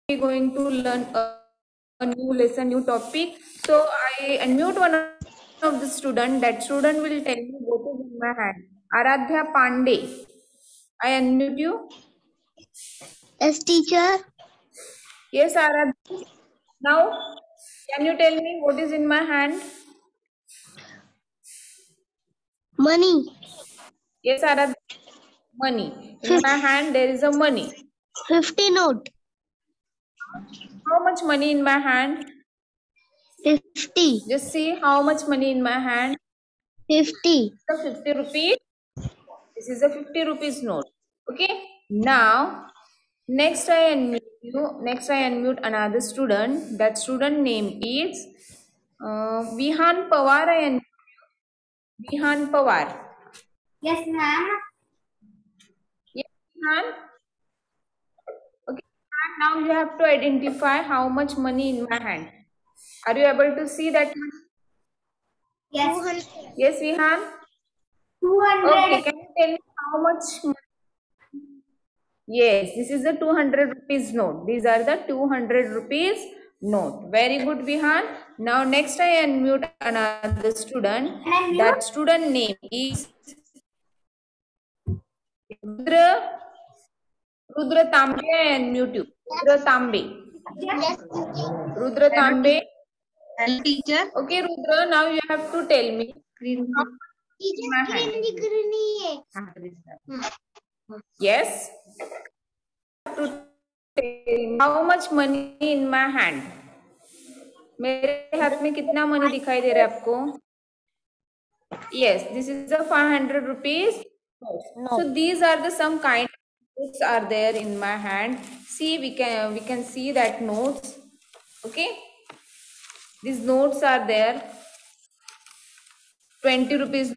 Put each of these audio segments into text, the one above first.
we're going to learn a new lesson, new topic. So I unmute one of the student. That student will tell me what is in my hand. Aradhya Pandey. I unmute you. Yes, teacher. Yes, Aradhya. Now, can you tell me what is in my hand? Money. Yes, Aradhya. Money. In my hand, there is a money. 50 note. How much money in my hand? 50. Just see how much money in my hand. 50. The 50 rupees. This is a 50 rupees note. Okay. Now, next I unmute you. Next I unmute another student. That student name is Vihan Pawar. I unmute Vihan Pawar. Yes, ma'am. Yes, Vihan. Okay. And now you have to identify how much money in my hand. Are you able to see that? Yes. 200. Yes, Vihan. 200. Okay. Can you tell me how much? Yes, this is the 200 rupees note. These are the 200 rupees note. Very good, Vihan. Now, next I unmute another student. That student name is Rudra. Rudra Tambe. I unmute you. Rudra Tambe. Yes. Rudra Tambe. Hello, teacher. Okay, Rudra, now you have to tell me. Yes. To tell me how much money in my hand. मेरे हाथ में कितना money दिखाई दे रहा है आपको? Yes, this is a 500 rupees. So these are the some kind of notes are there in my hand. See, we can see that notes. Okay, these notes are there. 20 rupees note,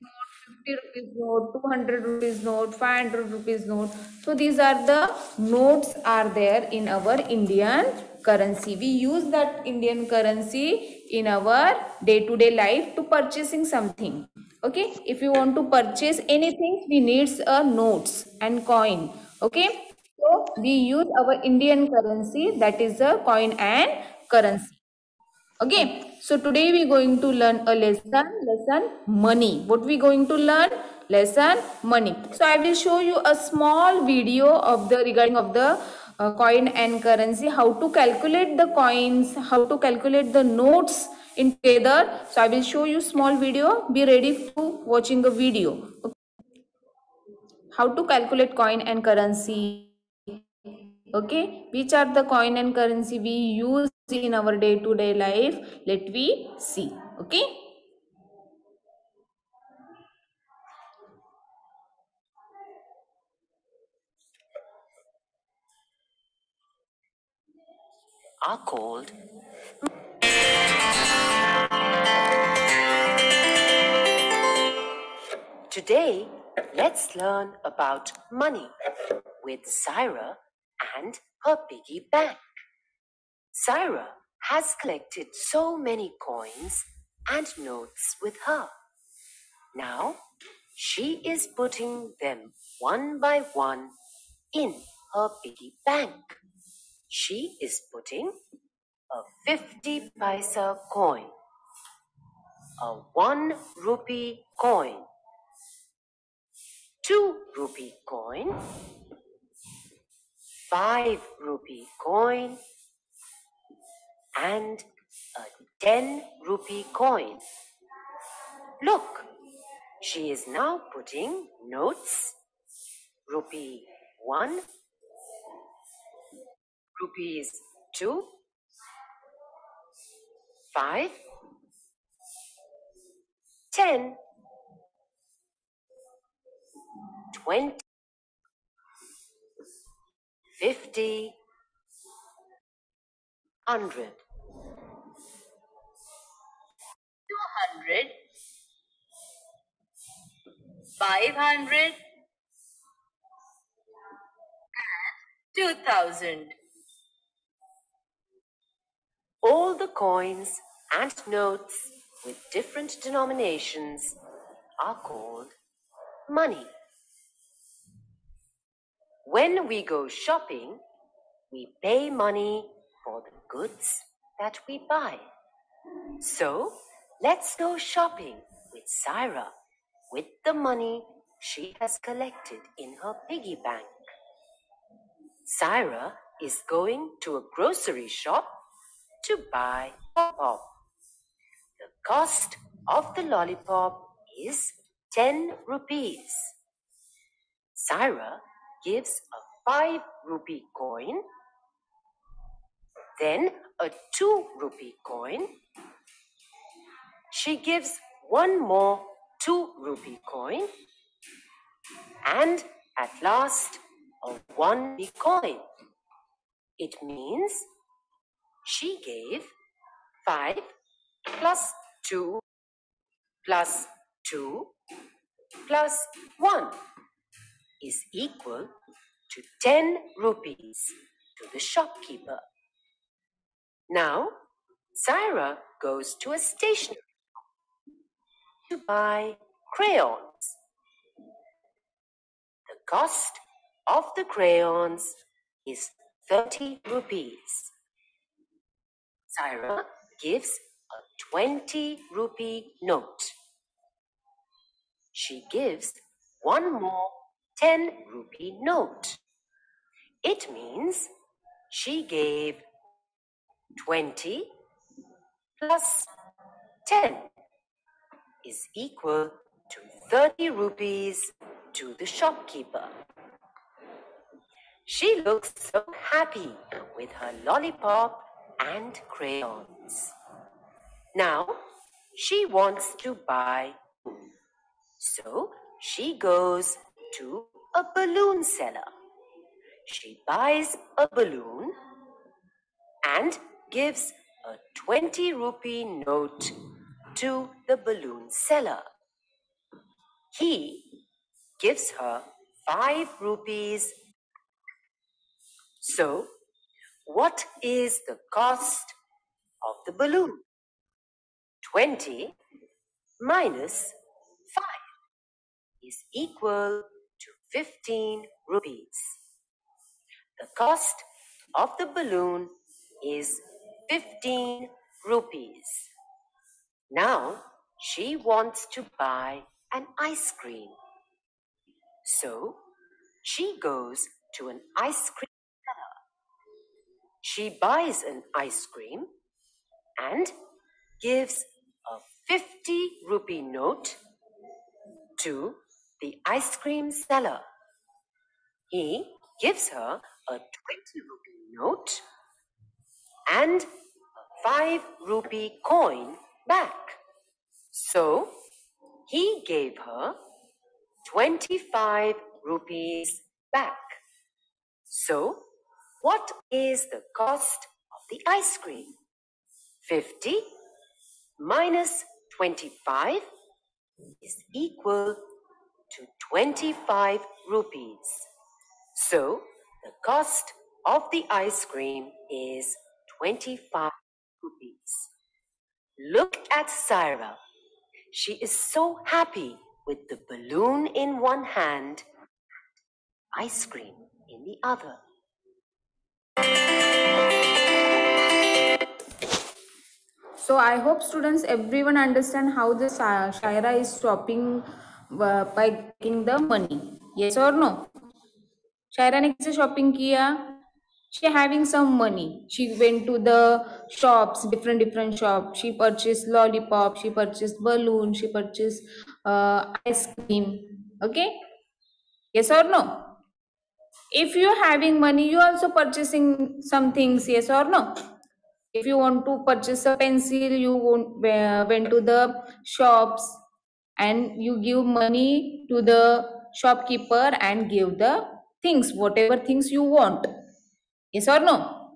50 rupees note, 200 rupees note, 500 rupees note. So these are the notes are there in our Indian currency. We use that Indian currency in our day-to-day life to purchasing something. Okay, if you want to purchase anything, we needs a notes and coin. Okay, so we use our Indian currency, that is a coin and currency. Okay, so today we going to learn a lesson money. What we going to learn? Lesson money. So I will show you a small video of the regarding of the coin and currency, how to calculate the coins, how to calculate the notes in together. So I will show you small video. Be ready to watching the video. Okay. How to calculate coin and currency. Okay, which are the coin and currency we use in our day-to-day life? Let we see. Okay. Are called today. Let's learn about money with Syra and her piggy bank. Syra has collected so many coins and notes with her. Now she is putting them one by one in her piggy bank. She is putting a 50 paisa coin, a 1 rupee coin, 2 rupee coin, 5 rupee coin, and a 10 rupee coin. Look, she is now putting notes. Rupee 1, rupees 2, 5, 10, 20, 50, 100, 200, 500, 2000. All the coins and notes with different denominations are called money. When we go shopping, we pay money goods that we buy. So, let's go shopping with Syra with the money she has collected in her piggy bank. Syra is going to a grocery shop to buy a lollipop. The cost of the lollipop is 10 rupees. Syra gives a 5 rupee coin, then a 2 rupee coin. She gives one more 2 rupee coin, and at last a 1 rupee coin. It means she gave 5 plus 2 plus 2 plus 1 is equal to 10 rupees to the shopkeeper. Now, Syra goes to a stationery shop to buy crayons. The cost of the crayons is 30 rupees. Syra gives a 20 rupee note. She gives one more 10 rupee note. It means she gave 20 plus 10 is equal to 30 rupees to the shopkeeper. She looks so happy with her lollipop and crayons. Now, she wants to buy, so she goes to a balloon seller. She buys a balloon and gives a 20 rupee note to the balloon seller. He gives her 5 rupees. So, what is the cost of the balloon? 20 minus 5 is equal to 15 rupees. The cost of the balloon is 15 rupees. Now, she wants to buy an ice cream. So, she goes to an ice cream seller. She buys an ice cream and gives a 50 rupee note to the ice cream seller. He gives her a 20 rupee note and a 5 rupee coin back. So, he gave her 25 rupees back. So, what is the cost of the ice cream? 50 minus 25 is equal to 25 rupees. So, the cost of the ice cream is 25 rupees. Look at Syra. She is so happy with the balloon in one hand, ice cream in the other. So I hope students everyone understand how the Syra is shopping by taking the money. Yes or no? Syra ने कैसे shopping किया? She having some money. She went to the shops, different shops. She purchased lollipop. She purchased balloon. She purchased ice cream. Okay? Yes or no? If you having money, you also purchasing some things. Yes or no? If you want to purchase a pencil, you went to the shops and you give money to the shopkeeper and give the things, whatever things you want. Yes or no?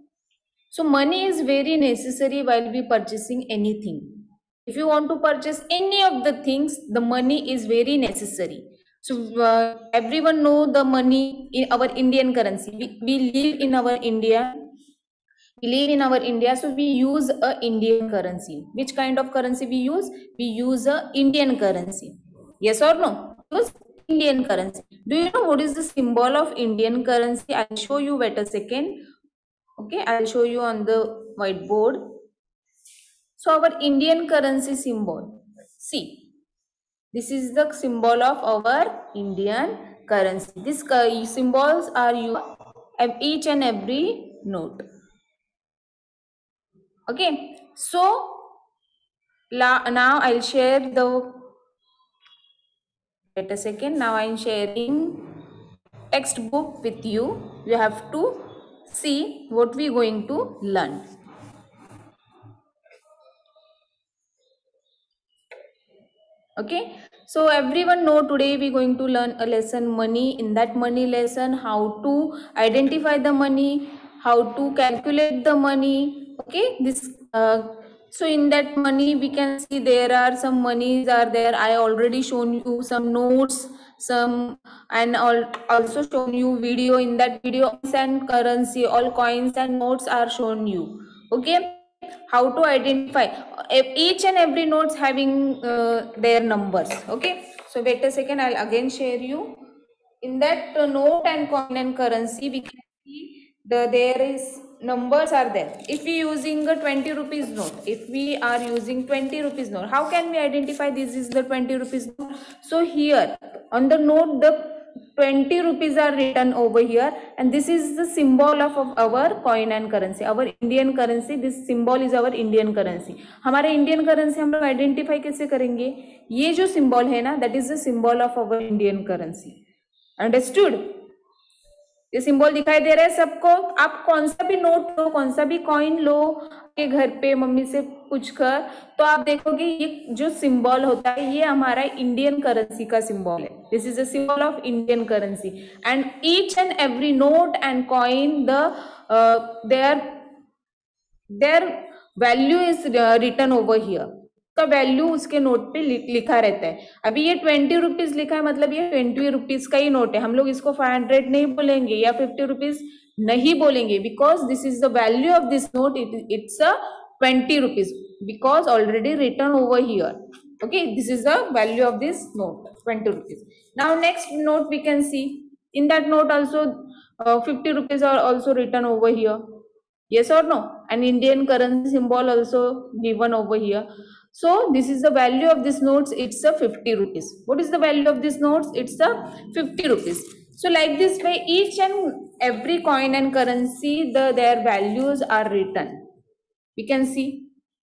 So money is very necessary while we purchasing anything. If you want to purchase any of the things, the money is very necessary. So everyone know the money in our Indian currency. We live in our India. We live in our India, so we use a Indian currency. Which kind of currency we use? We use a Indian currency. Yes or no? Use Indian currency. Do you know what is the symbol of Indian currency? I'll show you. Wait a second. Okay, I'll show you on the whiteboard. So our Indian currency symbol. See, this is the symbol of our Indian currency. These symbols are used each and every note. Okay, so now I'll share the. Wait a second. Now I'm sharing textbook with you. You have to see what we're going to learn. Okay, so everyone know today we're going to learn a lesson money. In that money lesson, how to identify the money, how to calculate the money. Okay, this so in that money we can see there are some monies are there. I already shown you some notes, some, and also shown you video. In that video, coins and currency, all coins and notes are shown you. Okay, how to identify each and every notes having their numbers. Okay, so wait a second, I'll again share you. In that note and coin and currency, we can see there is numbers are there. If we using a 20 rupees note, if we are using 20 rupees note, how can we identify this is the 20 rupees note? So here on the note, the 20 rupees are written over here, and this is the symbol of our coin and currency, our Indian currency. This symbol is our Indian currency. हमारे Indian currency हम लोग identify कैसे करेंगे? ये जो symbol है ना, that is the symbol of our Indian currency. Understood? ये सिंबल दिखाई दे रहा है सबको. आप कौन सा भी नोट लो, कौन सा भी कॉइन लो के घर पे मम्मी से पूछकर, तो आप देखोगे ये जो सिंबल होता है ये हमारा इंडियन करेंसी का सिंबल है. This is the symbol of Indian currency, and each and every note and coin their value is written over here. का वैल्यू उसके नोट पे लिखा रहता है. अभी ये 20 रुपीज लिखा है, मतलब ये 20 रुपीज का ही नोट है. हम लोग इसको 500 नहीं बोलेंगे या 50 रुपीज नहीं बोलेंगे, because this is the value of this note. It's a 20 rupees because already written over here. Okay, this is the value of this note, 20 rupees. Now next note we can see. In that note also 50 rupees are also written over here. Yes or no? An Indian currency symbol also given over here. So this is the value of this notes. It's a 50 rupees. What is the value of this notes? It's a 50 rupees. So like this way, each and every coin and currency, their values are written. We can see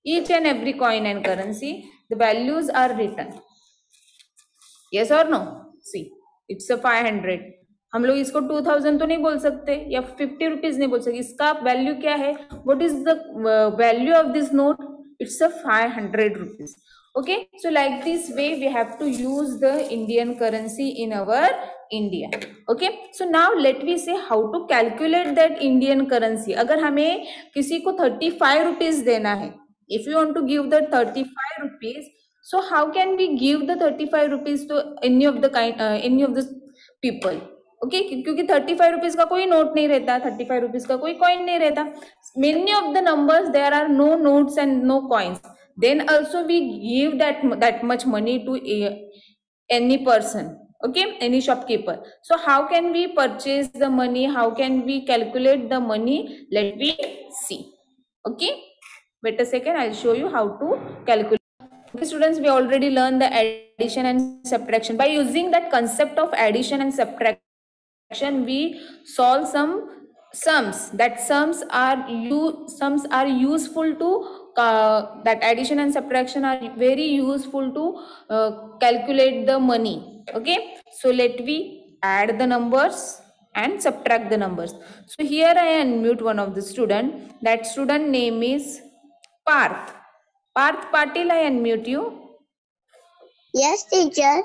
each and every coin and currency, the values are written. Yes or no? See, it's a 500. हम लोग इसको 2000 तो नहीं बोल सकते या 50 rupees नहीं बोल सकते. इसका वैल्यू क्या है? What is the value of this note? It's a 500 rupees. Okay, so like this way we have to use the Indian currency in our India. Okay, so now let me say how to calculate that Indian currency. अगर हमें किसी को 35 rupees देना है, if you want to give the 35 rupees, so how can we give the 35 rupees to any of the people? Okay, क्योंकि 35 rupees का कोई note नहीं रहता, 35 रुपीज का कोई कॉइन नहीं रहता. Many of the numbers there are no notes and no coins. Then also we give that much money to any person. Okay, any shopkeeper. So how can we purchase the money? How can we calculate the money? Let me see. Okay, wait a second. I'll show you how to calculate. Okay, students, we already learned the addition and subtraction. By using that concept of addition and subtraction, we solve some sums. That sums are useful to that addition and subtraction are very useful to calculate the money. Okay, so let me add the numbers and subtract the numbers. So here I unmute one of the student. That student name is Parth Patil. I unmute you. Yes, teacher.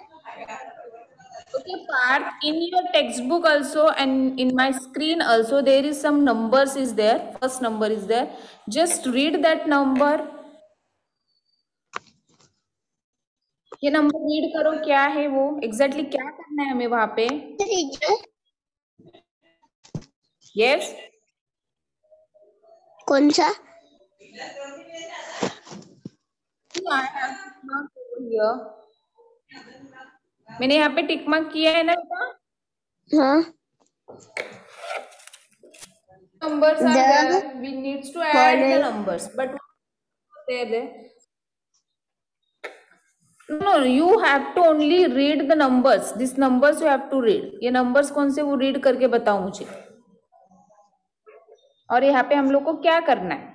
Okay, Parth, in your textbook also and in my screen also there is some numbers is there. First number is there. Just read that number. ये number read करो, क्या है वो, exactly क्या करना है हमें वहां पे. यस, कौन सा? मैंने यहाँ पे टिक मार्क किया है ना बेटा. हाँ. numbers are The there, we needs to add the following numbers, but there. No, you have to only read the numbers. These numbers you have to read. ये numbers कौन से वो read करके बताओ मुझे. और यहाँ पे हम लोग को क्या करना है?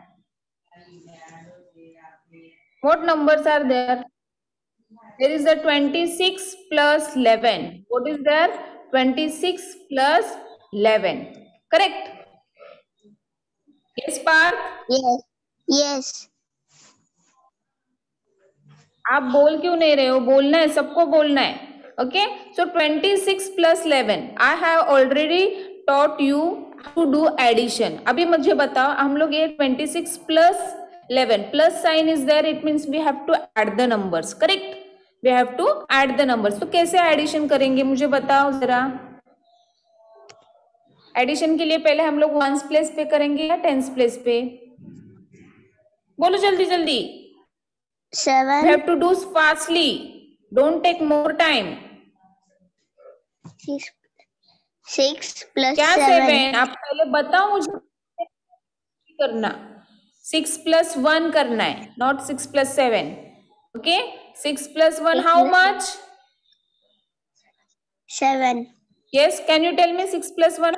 What numbers are there? There is a 26 plus 11. What is there? 26 plus 11. Correct? Yes, Parth? yes, yes, आप बोल क्यों नहीं रहे हो? बोलना है, सबको बोलना है. Okay? So 26 plus 11. I have already taught you to do addition. अभी मुझे बताओ, हम लोग ये 26 plus 11 plus sign is there. It means we have to add the numbers. Correct? We have to add the numbers. तो कैसे addition करेंगे मुझे बताओ जरा. एडिशन के लिए पहले हम लोग वंस प्लेस पे करेंगे या टेंस प्लेस पे? बोलो जल्दी जल्दी. You 7, have to do fastly. Don't take more time. 6 plus क्या 7, 7? आप पहले बताओ मुझे करना. 6 plus 1 करना है, not 6 plus 7. Okay? 6 plus 1 how much? 7, Yes, can you tell me 6 plus 1?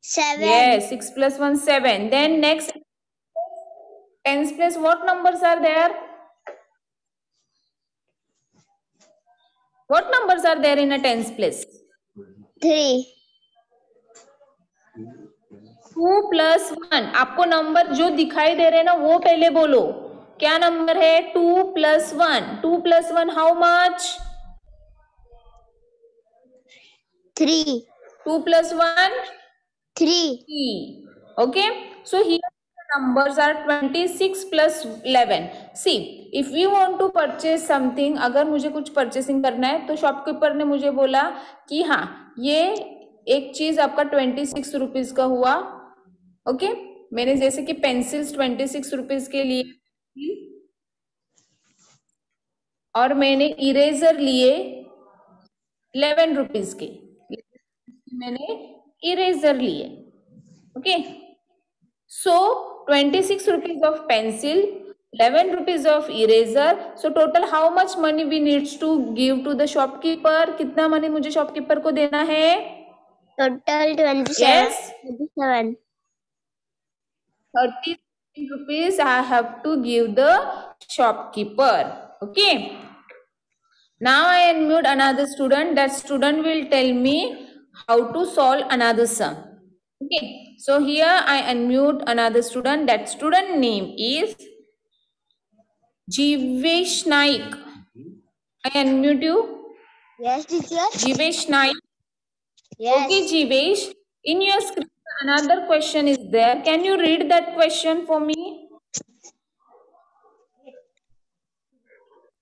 7, Yes, 6 plus 1 7. Then next tens place, what numbers are there? What numbers are there in a tens place? 3, 2 plus 1. आपको number जो दिखाई दे रहे हैं ना वो पहले बोलो. क्या नंबर है? 2 plus 1. 2 plus 1 how much? 3, 2 plus 1 3, 3. Okay, so here the numbers are 26 plus 11. See, if we want to purchase something, अगर मुझे कुछ purchasing करना है तो शॉपकीपर ने मुझे बोला कि हाँ ये एक चीज आपका 26 रुपीज का हुआ. ओके, मैंने जैसे कि पेंसिल्स 26 रुपीज के लिए और मैंने इरेजर लिए 11 रुपीज के. मैंने इरेजर लिए. Okay, so 26 rupees of pencil, 11 rupees of eraser. So total how much money we needs to give to the shopkeeper? कितना मनी मुझे शॉपकीपर को देना है? total 27, Yes, 27, 30 rupees I have to give the shopkeeper. Okay, now I unmute another student. That student will tell me how to solve another sum. Okay, so here I unmute another student. That student name is Jivesh Naik. I unmute you. yes, teacher, Jivesh Naik. yes, Okay, Jivesh. In your script, another question is there. Can you read that question for me?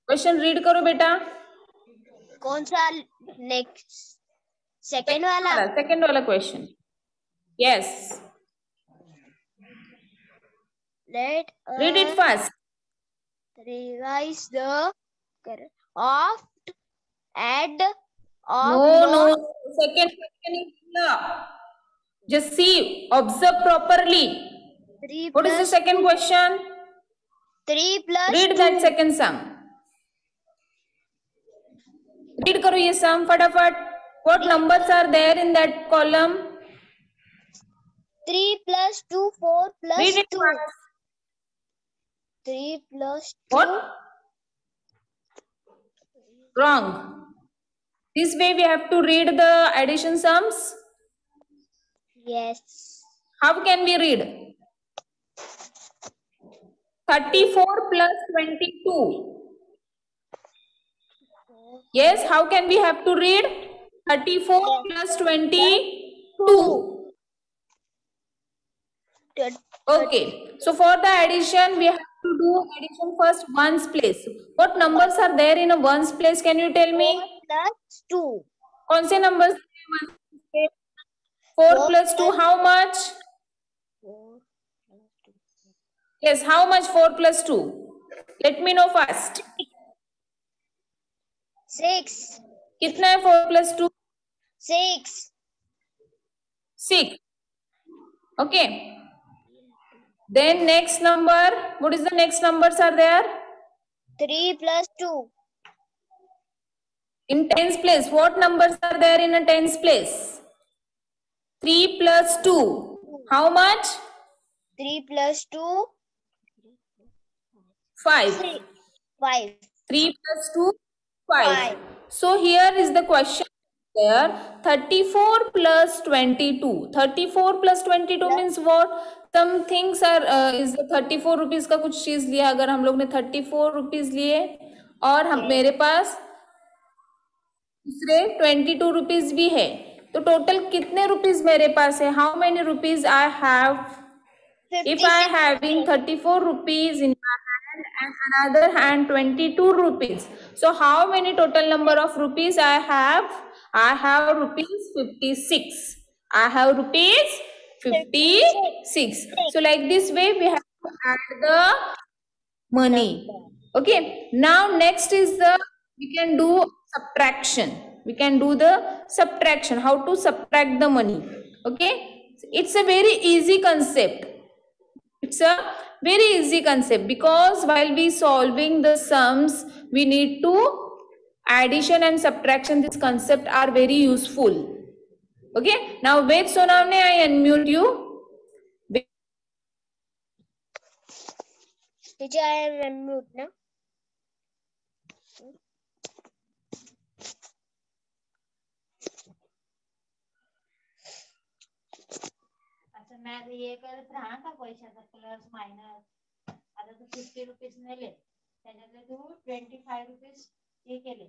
Question read करो बेटा. कौन सा next, second वाला, Second वाला question. Yes. let Read it fast. revise the oft, add, of, No. Second question is here. Just see, observe properly. 3 What is the plus second question? 3 plus Read 2, that second sum. Read करो ये sum फटाफट. What numbers are there in that column? 3 plus 2, 4 plus Read it 2, fast. 3 plus 2, What? Wrong. This way we have to read the addition sums. yes, How can we read? 34 plus 22. Yes, how can we have to read? 34 plus 22. Okay, so for the addition, we have to do addition first ones place. What numbers are there in a ones place? Can you tell me? 4 plus 2, कौन से numbers हैं ones place? 4 plus 2, how much? 4 Yes, how much 4 plus 2? Let me know first. 6, कितना है 4 plus 2? 6, 6. Okay. Then next number, what is the next numbers are there? 3 plus 2. In tens place, what numbers are there in a tens place? 3 plus 2. How much? 3 plus 2. 5. 5. 3 plus 2, 5. 5. So here is the question there. 34 plus 22. 34 plus 22 means what? Some things are is 34 rupees का कुछ चीज लिया. अगर हम लोग ने 34 rupees लिए और हम मेरे पास दूसरे 22 rupees भी है, तो टोटल कितने रुपीज मेरे पास है? How many rupees I have? If I having 34 rupees in my hand and another hand 22 rupees, so how many total number of rupees I have? I have rupees 56. I have rupees 56. So like this way we have to add the money. Okay. Now next is we can do subtraction. We can do the subtraction. How to subtract the money? Okay. It's a very easy concept. It's a very easy concept because while we solving the sums, we need to addition and subtraction. This concept are very useful. Okay. Now wait, Sonamne, I unmute you. Teacher, I am unmute now. अच्छा मैं ये करत राहा का पैशाचा plus minus आता तू 50 rupees नेले त्याच्यातले तू 25 रुपीज हे केले